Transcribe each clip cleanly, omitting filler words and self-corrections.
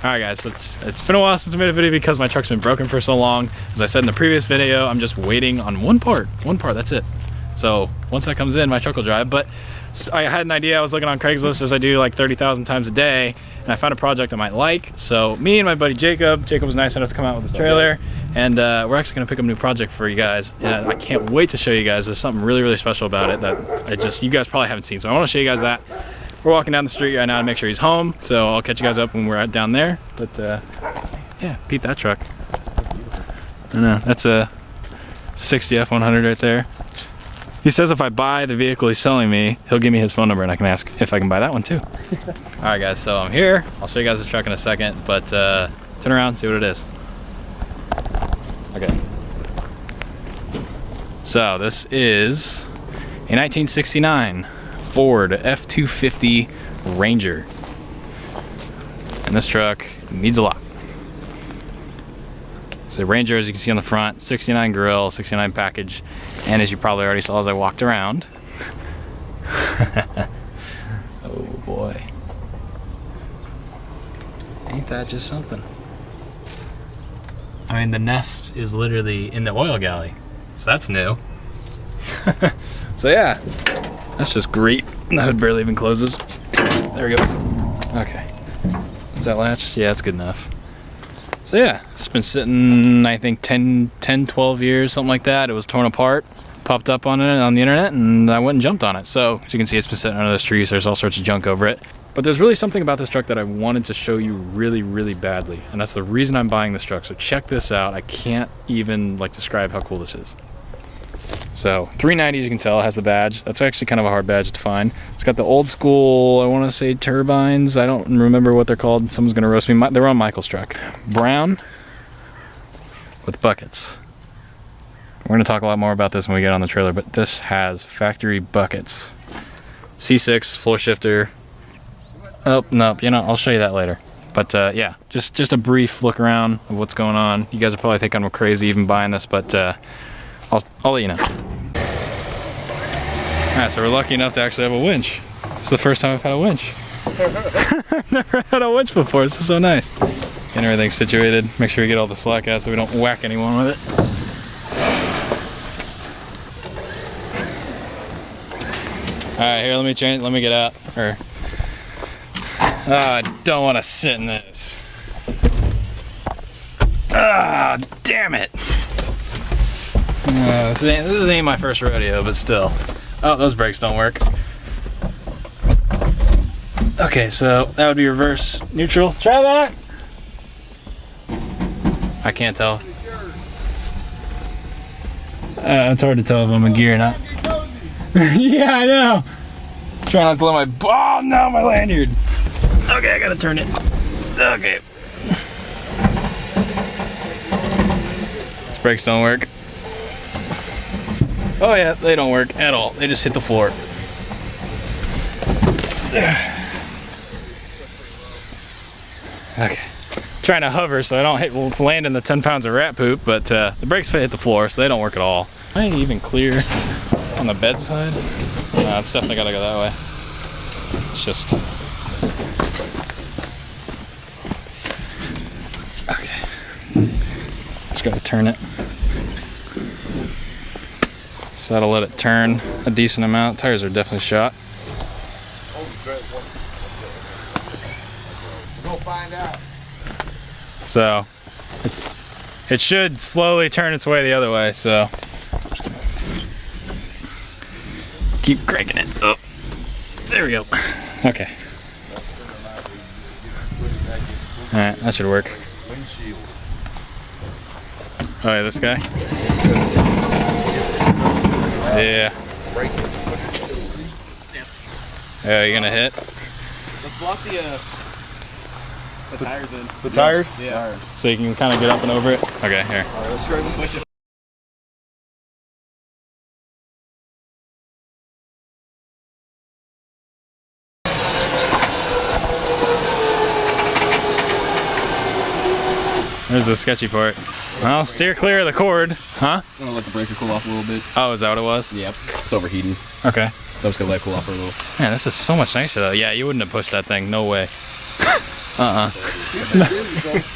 Alright guys, so it's been a while since I made a video because my truck's been broken for so long. As I said in the previous video, I'm just waiting on one part, that's it. So once that comes in, my truck will drive. But I had an idea. I was looking on Craigslist, as I do like 30,000 times a day, and I found a project I might like. So me and my buddy Jacob was nice enough to come out with his trailer, and we're actually gonna pick up a new project for you guys. And I can't wait to show you guys. There's something really, really special about it that you guys probably haven't seen. So I wanna show you guys that. We're walking down the street right now to make sure he's home, so I'll catch you guys up when we're out down there. But yeah, peep that truck. I know, that's a 60 F100 right there. He says if I buy the vehicle he's selling me, he'll give me his phone number and I can ask if I can buy that one too. All right guys, so I'm here. I'll show you guys the truck in a second, but turn around and see what it is. Okay. So this is a 1969 Ford F-250 Ranger. And this truck needs a lot. So Ranger, as you can see on the front, 69 grill, 69 package, and as you probably already saw as I walked around, oh boy, ain't that just something? I mean, the nest is literally in the oil galley, so that's new. So yeah, that's just great. The hood barely even closes. There we go. Okay, is that latched? Yeah, that's good enough. So yeah, it's been sitting, I think 10, 12 years, something like that. It was torn apart, popped up on it on the internet, and I went and jumped on it. So as you can see, it's been sitting under those trees. There's all sorts of junk over it. But there's really something about this truck that I wanted to show you really, really badly. And that's the reason I'm buying this truck. So check this out. I can't even describe how cool this is. So 390, as you can tell, has the badge. That's actually kind of a hard badge to find. It's got the old school, I want to say turbines. I don't remember what they're called. Someone's going to roast me. They're on Michael's truck. Brown with buckets. We're going to talk a lot more about this when we get on the trailer, but this has factory buckets. C6, floor shifter. Oh, no, I'll show you that later. But yeah, just a brief look around of what's going on. You guys are probably thinking I'm crazy even buying this, but I'll let you know. Alright, so we're lucky enough to actually have a winch. It's the first time I've had a winch. I've never had a winch before. This is so nice. Getting everything situated. Make sure we get all the slack out so we don't whack anyone with it. Alright, here, let me get out. I don't want to sit in this. Ah, damn it. This ain't my first rodeo, but still. Oh, those brakes don't work. Okay, so that would be reverse neutral. Try that. I can't tell. It's hard to tell if I'm in gear or not. Yeah, I know. Try not to let my... Oh, no, my lanyard. Okay, I gotta turn it. Okay. These brakes don't work. Oh yeah, they don't work at all. They just hit the floor. Okay. Trying to hover so I don't hit, well, it's landing the 10 pounds of rat poop, but the brakes hit the floor, so they don't work at all. I ain't even clear on the bedside. No, it's definitely gotta go that way. It's just... Okay. Just gotta turn it. So that'll let it turn a decent amount. Tires are definitely shot. So it should slowly turn its way the other way, so keep cranking it up. There we go. Okay. Alright, that should work. Oh yeah, this guy? Yeah. Yeah, you're gonna hit? Let's block the tires in. The tires? Yeah. So you can kind of get up and over it? Okay, here. Alright, let's try to push it. There's the sketchy part. Well, steer clear of the cord. Huh? I'm gonna let the breaker cool off a little bit. Oh, is that what it was? Yep. It's overheating. Okay. So I'm just gonna let it cool off for a little. Man, this is so much nicer though. Yeah, you wouldn't have pushed that thing. No way.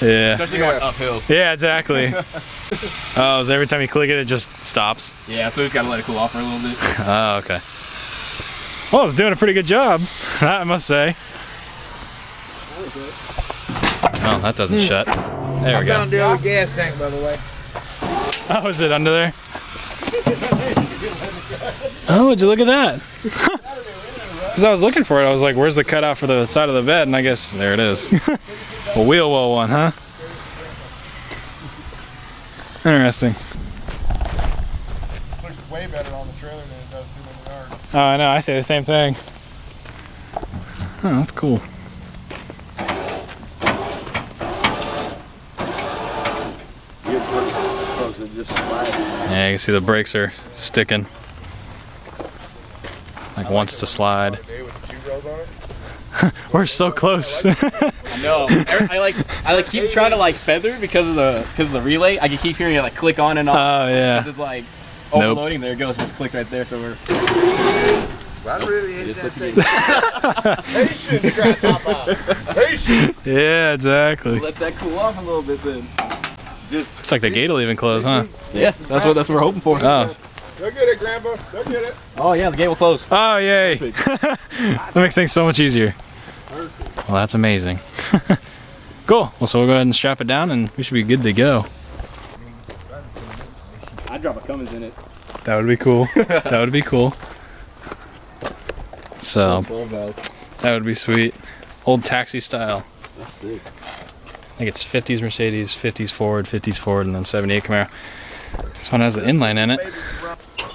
Yeah. Especially going uphill. Yeah, exactly. Oh, so every time you click it, it just stops. Yeah, so we just gotta let it cool off for a little bit. Oh, okay. Well, it's doing a pretty good job, I must say. Oh, that doesn't shut. There we go. I found the other gas tank, by the way. Oh, is it under there? Oh, would you look at that? Because I was looking for it, I was like, where's the cutout for the side of the bed? And I guess, there it is. A wheel well one, huh? Interesting. Looks way better on the trailer than it does sitting in the yard. Oh, I know, I say the same thing. Oh, that's cool. Yeah, you can see the brakes are sticking. Like wants to slide. We're so close. I know. I like keep trying to like feather because of the relay. I can keep hearing it like click on and off. Oh yeah. It's just like overloading. There it goes. Just clicked right there. So we're. I really hate that thing. Patience, grasshopper. Patience. Yeah, exactly. Let that cool off a little bit then. Looks like the gate will even close, huh? Yeah, that's what we're hoping for. Oh. Go get it, Grandpa. Go get it. Oh yeah, the gate will close. Oh yay! That makes things so much easier. Well, that's amazing. Cool. Well, so we'll go ahead and strap it down, and we should be good to go. I'd drop a Cummins in it. That would be cool. That would be cool. So, that would be sweet. Old taxi style. That's sick. I think it's 50s Mercedes, 50s Ford, and then 78 Camaro. This one has the inline in it.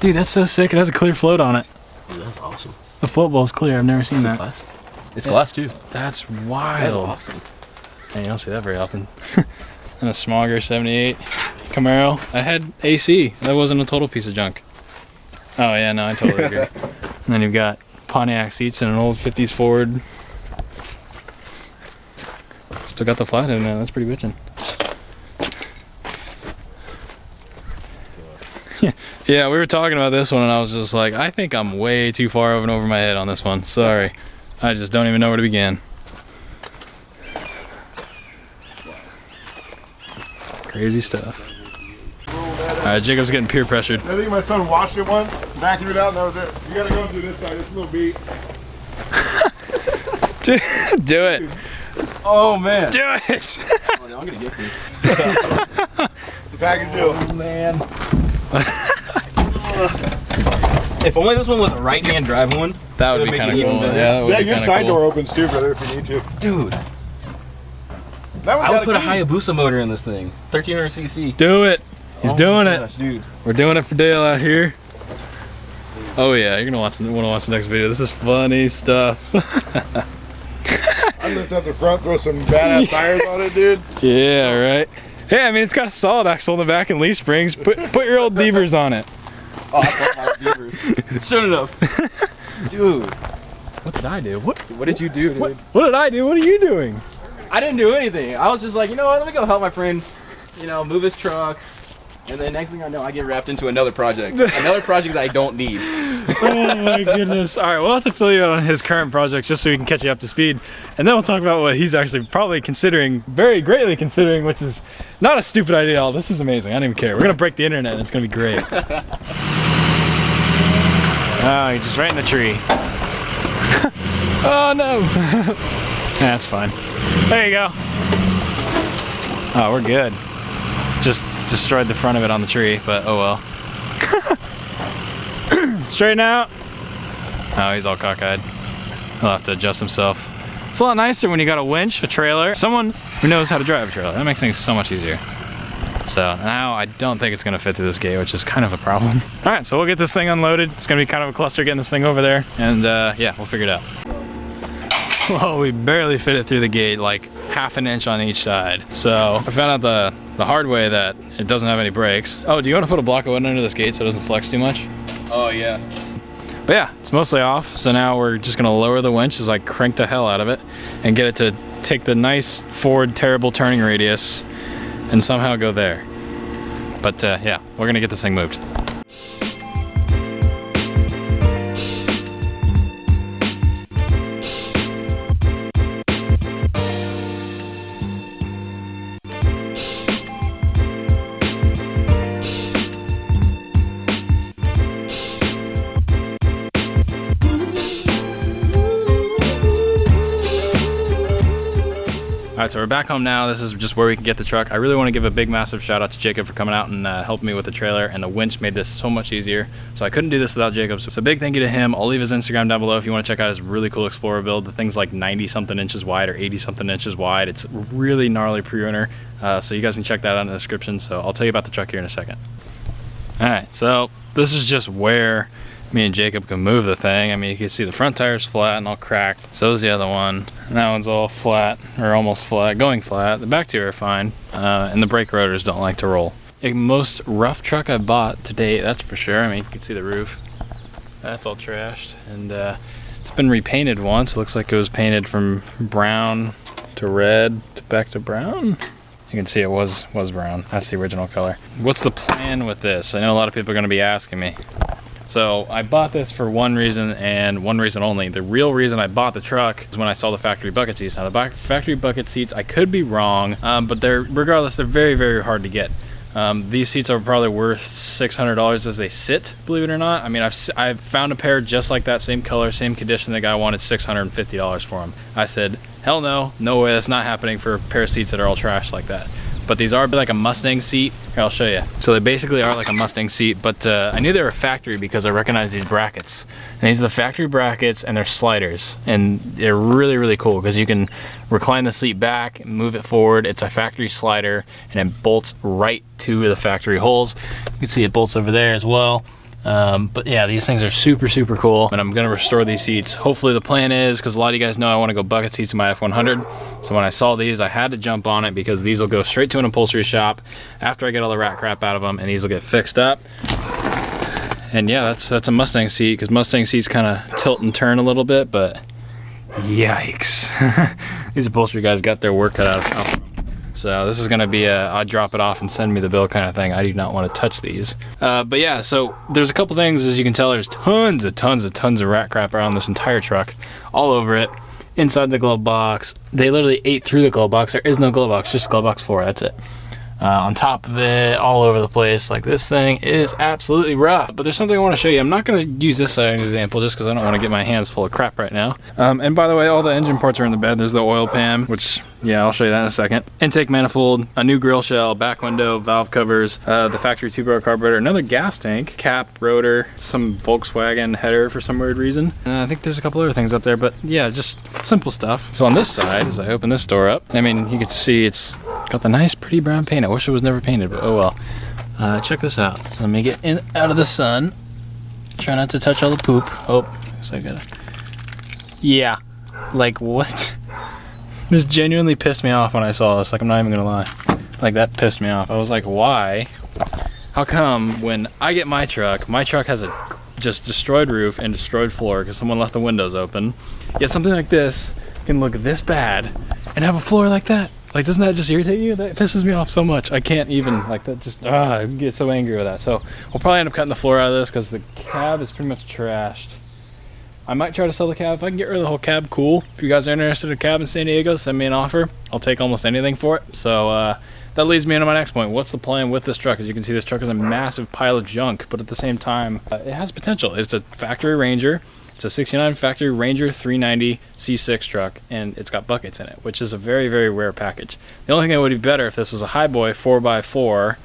Dude, that's so sick. It has a clear float on it. Dude, that's awesome. The float ball's clear. I've never seen that. Glass. It's glass too. That's wild. That's awesome. And you don't see that very often. And a Smogger 78 Camaro. I had AC. That wasn't a total piece of junk. Oh yeah, no, I totally agree. And then you've got Pontiac seats and an old 50s Ford. Still got the flat in there. That's pretty bitchin'. Yeah, we were talking about this one and I was just like, I think I'm way too far over my head on this one. Sorry. I just don't even know where to begin. Crazy stuff. Alright, Jacob's getting peer pressured. I think my son washed it once, vacuumed it out, and that was it. You gotta go through this side. It's a little beat. Do it. Oh man. Do it. Oh, no, I'm gonna get this. It's a package deal. Oh man. If only this one was a right-hand drive one. That would be kind of cool. Yeah, that would be your kinda side cool. door opens too, brother, if you need to. Dude, That I would put a Hayabusa motor in this thing. 1300cc. Do it. He's doing it. Gosh, dude. We're doing it for Dale out here. Oh yeah, you're gonna want to watch the next video. This is funny stuff. I lift up the front, throw some badass tires on it, dude. Yeah, right. Hey, I mean it's got a solid axle in the back and leaf springs. Put your old Devers on it. Oh, I love my Beavers. Shut it up. Dude. What did I do? What What did you do, dude? What did I do? What are you doing? I didn't do anything. I was just like, you know what? Let me go help my friend, move his truck. And then next thing I know, I get wrapped into another project. Another project that I don't need. Oh my goodness. All right, we'll have to fill you in on his current project just so we can catch you up to speed. And then we'll talk about what he's actually probably considering, very greatly considering, which is not a stupid idea at all. This is amazing. I don't even care. We're going to break the internet and it's going to be great. Oh, you're just right in the tree. Oh no. That's fine. There you go. Oh, we're good. Just destroyed the front of it on the tree, but oh well. Straighten out. Oh, he's all cockeyed. He'll have to adjust himself. It's a lot nicer when you got a winch, a trailer, someone who knows how to drive a trailer. That makes things so much easier. So now I don't think it's gonna fit through this gate, which is kind of a problem. All right, so we'll get this thing unloaded. It's gonna be kind of a cluster getting this thing over there, and yeah, we'll figure it out. Well, we barely fit it through the gate, like half an inch on each side. So I found out the hard way that it doesn't have any brakes. Oh, do you want to put a block of wood under this gate so it doesn't flex too much? Oh, yeah. But yeah, it's mostly off. So now we're just gonna lower the winch as I crank the hell out of it and get it to take the nice forward terrible turning radius and somehow go there. But yeah, we're gonna get this thing moved. Alright, so we're back home now. This is just where we can get the truck. I really want to give a big massive shout out to Jacob for coming out and helping me with the trailer, and the winch made this so much easier. So I couldn't do this without Jacob. So a big thank you to him. I'll leave his Instagram down below if you want to check out his really cool Explorer build. The thing's like 90 something inches wide or 80 something inches wide. It's really gnarly pre-runner. So you guys can check that out in the description. So I'll tell you about the truck here in a second. Alright, so this is just where me and Jacob can move the thing. I mean, you can see the front tire's flat and all cracked. So is the other one. And that one's all flat, or almost flat, going flat. The back two are fine, and the brake rotors don't like to roll. The most rough truck I bought to date, that's for sure. I mean, you can see the roof. That's all trashed. And it's been repainted once. It looks like it was painted from brown to red to back to brown. You can see it was brown. That's the original color. What's the plan with this? I know a lot of people are gonna be asking me. So I bought this for one reason and one reason only. The real reason I bought the truck is when I saw the factory bucket seats. Now the factory bucket seats, I could be wrong, but regardless, they're very, very hard to get. These seats are probably worth $600 as they sit, believe it or not. I mean, I've found a pair just like that, same color, same condition. The guy wanted $650 for them. I said, hell no, no way, that's not happening for a pair of seats that are all trashed like that. But these are like a Mustang seat. Here, I'll show you. So they basically are like a Mustang seat, but I knew they were factory because I recognized these brackets. And these are the factory brackets, and they're sliders. And they're really, really cool because you can recline the seat back and move it forward. It's a factory slider, and it bolts right to the factory holes. You can see it bolts over there as well. But yeah, these things are super, super cool, and I'm gonna restore these seats. Hopefully the plan is, because a lot of you guys know I want to go bucket seats in my F100, so when I saw these I had to jump on it because these will go straight to an upholstery shop after I get all the rat crap out of them, and these will get fixed up. And yeah, that's a Mustang seat, because Mustang seats kind of tilt and turn a little bit, but yikes. These upholstery guys got their work cut out of them. So this is gonna be I'll drop it off and send me the bill kind of thing. I do not want to touch these. But yeah, so there's a couple things, as you can tell, there's tons of rat crap around this entire truck, all over it, inside the glove box. They literally ate through the glove box. There is no glove box, just glove box 4, that's it. On top of it, all over the place. Like, this thing is absolutely rough. But there's something I want to show you. I'm not going to use this as an example just because I don't want to get my hands full of crap right now. And by the way, all the engine parts are in the bed. There's the oil pan, which, yeah, I'll show you that in a second. Intake manifold, a new grill shell, back window, valve covers, the factory 2-barrel carburetor, another gas tank, cap, rotor, some Volkswagen header for some weird reason. I think there's a couple other things out there, but yeah, just simple stuff. So on this side, as I open this door up, I mean, you can see it's got the nice, pretty brown paint. I wish it was never painted, but oh well. Check this out. So let me get in out of the sun. Try not to touch all the poop. Oh, so I gotta. Yeah, like what? This genuinely pissed me off when I saw this. Like, I'm not even gonna lie. Like, that pissed me off. I was like, why? How come when I get my truck has a just destroyed roof and destroyed floor because someone left the windows open, yet something like this can look this bad and have a floor like that? Like, doesn't that just irritate you? That pisses me off so much. I can't even, like, that just, I get so angry with that. So we'll probably end up cutting the floor out of this because the cab is pretty much trashed. I might try to sell the cab. If I can get rid of the whole cab, cool. If you guys are interested in a cab in San Diego, send me an offer. I'll take almost anything for it. So that leads me into my next point. What's the plan with this truck? As you can see, this truck is a massive pile of junk, but at the same time, it has potential. It's a factory Ranger. It's a 69 factory Ranger 390 C6 truck, and it's got buckets in it, which is a very, very rare package. The only thing that would be better if this was a Highboy 4x4,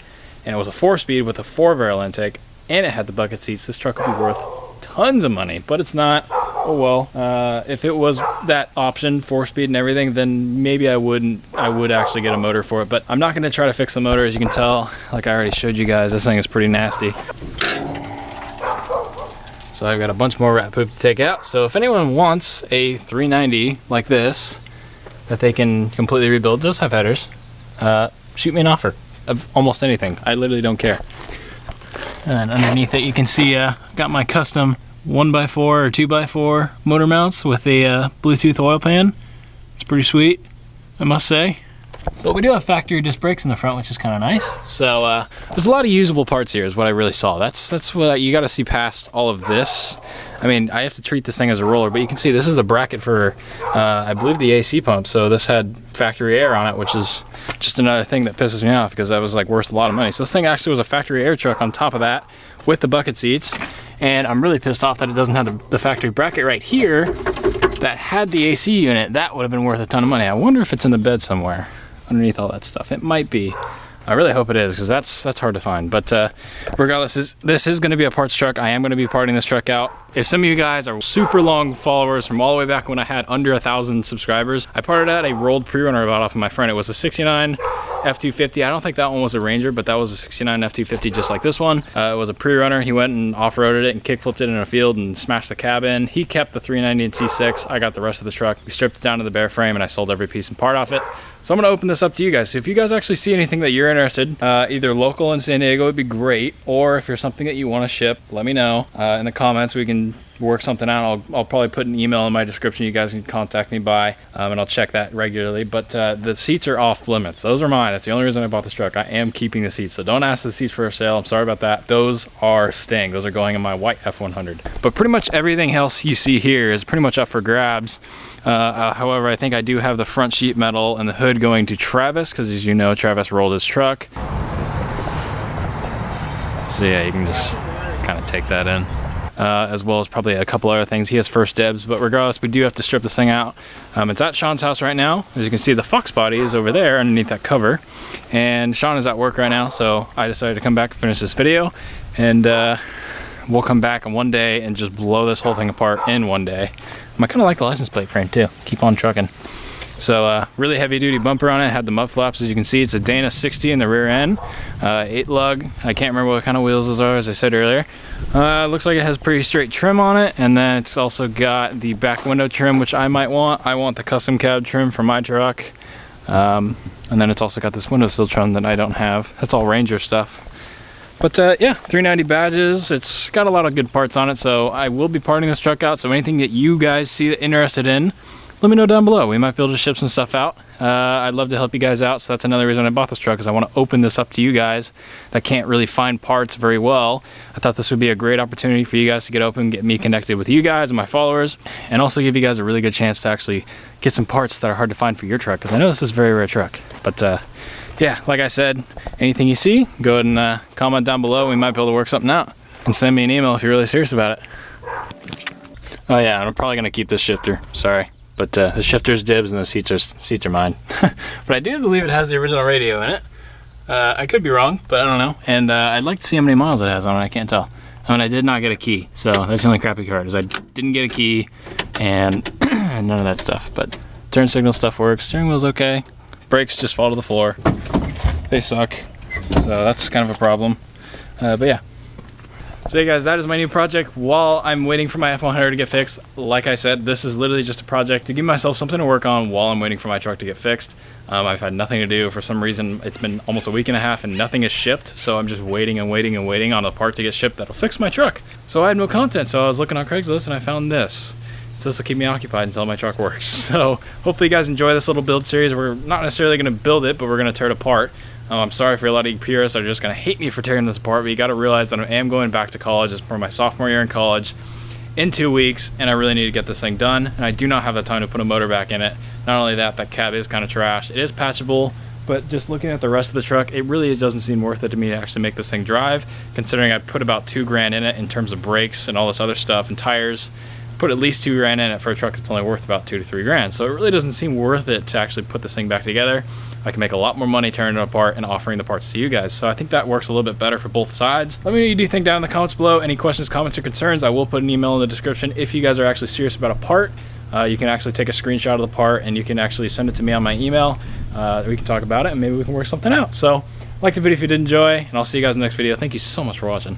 and it was a 4-speed with a 4-barrel intake, and it had the bucket seats. This truck would be worth tons of money, but it's not. Oh well. If it was that option, 4-speed and everything, then maybe I would actually get a motor for it, but I'm not going to try to fix the motor. As you can tell, like I already showed you guys, this thing is pretty nasty. So I've got a bunch more rat poop to take out. So if anyone wants a 390 like this that they can completely rebuild, does have headers, shoot me an offer of almost anything. I literally don't care. And underneath it you can see got my custom 1x4 or 2x4 motor mounts with a Bluetooth oil pan. It's pretty sweet, I must say. But we do have factory disc brakes in the front, which is kind of nice. So there's a lot of usable parts here is what I really saw. That's what you got to see past all of this. I mean, I have to treat this thing as a roller, but you can see this is the bracket for, I believe, the AC pump. So this had factory air on it, which is just another thing that pisses me off because that was like worth a lot of money. So this thing actually was a factory air truck on top of that with the bucket seats. And I'm really pissed off that it doesn't have the factory bracket right here. that had the AC unit, that would have been worth a ton of money. I wonder if it's in the bed somewhere underneath all that stuff. It might be. I really hope it is, because that's hard to find. But regardless, this is going to be a parts truck. I am going to be parting this truck out. If some of you guys are super long followers from all the way back when I had under 1,000 subscribers, I parted out a rolled pre-runner I bought off of my friend. It was a 69 F250. I don't think that one was a Ranger, but that was a 69 F250 just like this one. It was a pre-runner. He went and off-roaded it and kick-flipped it in a field and smashed the cab in. He kept the 390 and C6. I got the rest of the truck. We stripped it down to the bare frame and I sold every piece and part off it. So I'm going to open this up to you guys. So if you guys actually see anything that you're interested, either local in San Diego would be great, or if there's something that you want to ship, let me know in the comments. We can work something out. I'll probably put an email in my description you guys can contact me by, and I'll check that regularly. But the seats are off limits. Those are mine. That's the only reason I bought this truck. I am keeping the seats, so don't ask the seats for sale. I'm sorry about that. Those are staying. Those are going in my white F100. But pretty much everything else you see here is pretty much up for grabs. However, I think I do have the front sheet metal and the hood going to Travis, because as you know, Travis rolled his truck. So yeah, you can just kind of take that in. As well as probably a couple other things. He has first dibs, but regardless, we do have to strip this thing out. It's at Sean's house right now. As you can see, the Fox body is over there underneath that cover. And Sean is at work right now, so I decided to come back and finish this video. And we'll come back in one day and just blow this whole thing apart in one day. I kind of like the license plate frame too. Keep on trucking. So really heavy duty bumper on it. Had the mud flaps, as you can see. It's a Dana 60 in the rear end, 8 lug. I can't remember what kind of wheels those are, as I said earlier. Looks like it has pretty straight trim on it, and then it's also got the back window trim, which I might want. I want the custom cab trim for my truck, and then it's also got this window sill trim that I don't have. That's all Ranger stuff. But yeah, 390 badges. It's got a lot of good parts on it, so I will be parting this truck out. So anything that you guys see that interested in, let me know down below. We might be able to ship some stuff out. I'd love to help you guys out, so that's another reason I bought this truck, is I want to open this up to you guys that can't really find parts very well. I thought this would be a great opportunity for you guys to get open, get me connected with you guys and my followers, and also give you guys a really good chance to actually get some parts that are hard to find for your truck, because I know this is a very rare truck. But yeah, like I said, anything you see, go ahead and comment down below. We might be able to work something out. And send me an email if you're really serious about it. Oh yeah, I'm probably going to keep this shifter. Sorry. But the shifter's dibs and the seats are mine. But I do believe it has the original radio in it. I could be wrong, but I don't know. And I'd like to see how many miles it has on it. I can't tell. I mean, I did not get a key, so that's the only crappy part, is I didn't get a key and none of that stuff. But turn signal stuff works. Steering wheel's okay. Brakes just fall to the floor. They suck. So that's kind of a problem. But yeah. So hey guys, that is my new project while I'm waiting for my F100 to get fixed. Like I said, this is literally just a project to give myself something to work on while I'm waiting for my truck to get fixed. I've had nothing to do. For some reason, it's been almost a week and a half and nothing is shipped. So I'm just waiting and waiting and waiting on a part to get shipped that'll fix my truck. So I had no content. So I was looking on Craigslist and I found this. So this will keep me occupied until my truck works. So hopefully you guys enjoy this little build series. We're not necessarily going to build it, but we're going to tear it apart. I'm sorry for a lot of you purists that are just going to hate me for tearing this apart, but you got to realize that I am going back to college. It's for my sophomore year in college in 2 weeks, and I really need to get this thing done, and I do not have the time to put a motor back in it. Not only that, that cab is kind of trashed. It is patchable, but just looking at the rest of the truck, it really doesn't seem worth it to me to actually make this thing drive, considering I put about $2 grand in it in terms of brakes and all this other stuff and tires. Put at least $2 grand in it for a truck that's only worth about $2 to $3 grand. So it really doesn't seem worth it to actually put this thing back together. I can make a lot more money tearing it apart and offering the parts to you guys. So I think that works a little bit better for both sides. Let me know what you do think down in the comments below. Any questions, comments, or concerns, I will put an email in the description. If you guys are actually serious about a part, you can actually take a screenshot of the part and you can actually send it to me on my email. We can talk about it and maybe we can work something out. So like the video if you did enjoy, and I'll see you guys in the next video. Thank you so much for watching.